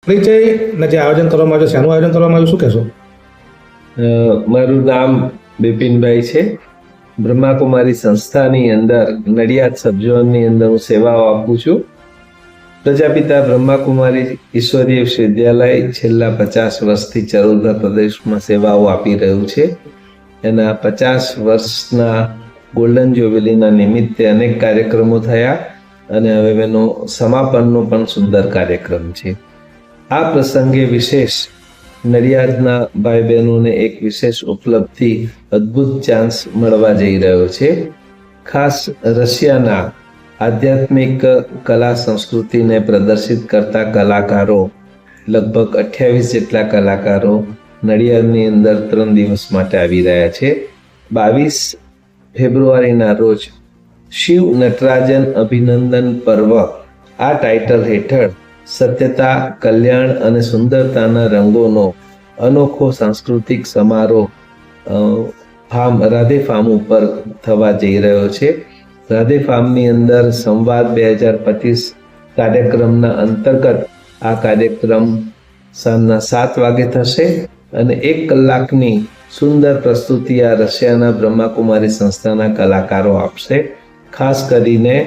પરિચય ને જે આયોજન કરવામાં આવ્યું, શેનું આયોજન કરવામાં આવ્યું, શું કહેશો? મારું નામ બિપિનભાઈ છે. બ્રહ્માકુમારી સંસ્થાની અંદર નડિયાદ સબઝોનની અંદર હું સેવાઓ આપું છું. પ્રજાપિતા બ્રહ્માકુમારી ઈશ્વરીય વિશ્વવિદ્યાલય છેલ્લા 50 વર્ષથી ચરોતર પ્રદેશમાં સેવાઓ આપી રહ્યું છે. એના 50 વર્ષના ગોલ્ડન જ્યુબિલીના નિમિત્તે અનેક કાર્યક્રમો થયા અને હવે એનો સમાપનનો પણ સુંદર કાર્યક્રમ છે. આ પ્રસંગે વિશેષ નડિયાદના ભાઈ બહેનોને એક વિશેષ ઉપલબ્ધિ, અદ્ભુત ચાન્સ મળવા જઈ રહ્યો છે. ખાસ રશિયાના આધ્યાત્મિક કલા સંસ્કૃતિને પ્રદર્શિત કરતા કલાકારો, લગભગ 28 જેટલા કલાકારો નડિયાદની અંદર 3 દિવસ માટે આવી રહ્યા છે. 22 ફેબ્રુઆરીના રોજ શિવ નટરાજન અભિનંદન પર્વ આ ટાઇટલ હેઠળ સત્યતા, કલ્યાણ અને સુંદરતાના રંગોનો અનોખો સાંસ્કૃતિક સમારોહ રાધે ફાર્મ ઉપર થવા જઈ રહ્યો છે. રાધે ફાર્મની અંદર સંવાદ 2025 કાર્યક્રમના અંતર્ગત આ કાર્યક્રમ સાંજના 7 વાગે થશે અને 1 કલાકની સુંદર પ્રસ્તુતિ આ રશિયાના બ્રહ્માકુમારી સંસ્થાના કલાકારો આપશે. ખાસ કરીને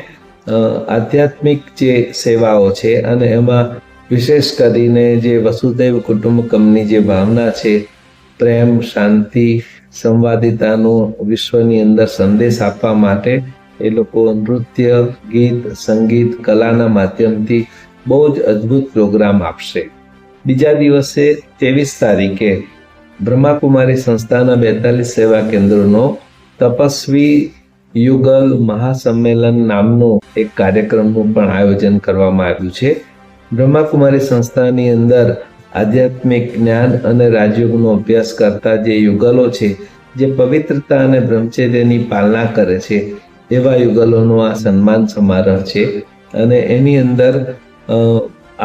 આધ્યાત્મિક જે સેવાઓ છે અને એમાં વિશેષ કરીને જે વસુધૈવ કુટુંબકમની જે ભાવના છે, પ્રેમ, શાંતિ, સંવાદિતાનો વિશ્વની અંદર સંદેશ આપવા માટે એ લોકો નૃત્ય, ગીત, સંગીત, કલાના માધ્યમથી બહુ જ અદ્ભુત પ્રોગ્રામ આપશે. બીજા દિવસે 23 તારીખે બ્રહ્માકુમારી સંસ્થાના 42 સેવા કેન્દ્રોનો તપસ્વી યુગલ મહાસંમેલન નામનો એક કાર્યક્રમનું પણ આયોજન કરવામાં આવ્યું છે. બ્રહ્માકુમારી સંસ્થાની અંદર આધ્યાત્મિક જ્ઞાન અને રાજયોગનો અભ્યાસ કરતા જે યુગલો છે, જે પવિત્રતા અને બ્રહ્મચર્યની પાલના કરે છે, એવા યુગલોનો આ સન્માન સમારોહ છે. અને એની અંદર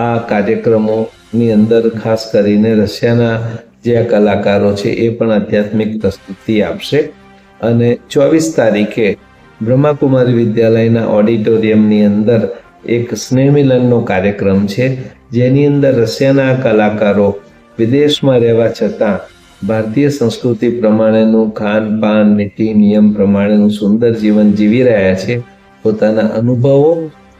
આ કાર્યક્રમોની અંદર ખાસ કરીને રશિયાના જે કલાકારો છે એ પણ આધ્યાત્મિક પ્રસ્તુતિ આપશે. અને 24 તારીખે બ્રહ્માકુમારી વિદ્યાલયના ઓડિટોરિયમની અંદર એક સ્નેહમિલનનો કાર્યક્રમ છે, જેની અંદર રશિયાના કલાકારો વિદેશમાં રહેવા છતાં ભારતીય સંસ્કૃતિ પ્રમાણેનું ખાનપાન, નીતિ નિયમ પ્રમાણેનું સુંદર જીવન જીવી રહ્યા છે. પોતાના અનુભવો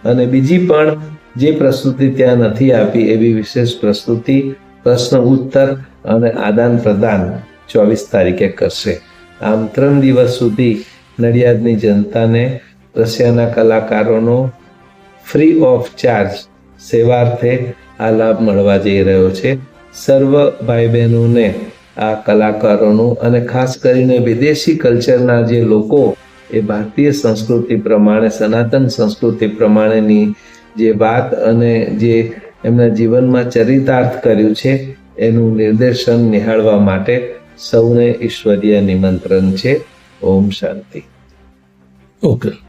અને બીજી પણ જે પ્રસ્તુતિ ત્યાં નથી આપી એવી વિશેષ પ્રસ્તુતિ, પ્રશ્ન ઉત્તર અને આદાન પ્રદાન 24 તારીખે કરશે. આમ 3 દિવસ સુધી નડિયાદની જનતાને રશિયાના કલાકારોનો ફ્રી ઓફ ચાર્જ સેવાર્થે આ લાભ મળવા જઈ રહ્યો છે. સર્વ ભાઈ બહેનોને આ કલાકારોનું અને ખાસ કરીને વિદેશી કલ્ચરના જે લોકો એ ભારતીય સંસ્કૃતિ પ્રમાણે, સનાતન સંસ્કૃતિ પ્રમાણેની જે વાત અને જે એમના જીવનમાં ચરિતાર્થ કર્યું છે એનું નિર્દેશન નિહાળવા માટે સૌને ઈશ્વરીય નિમંત્રણ છે. ઓમ શાંતિ. ઓકે.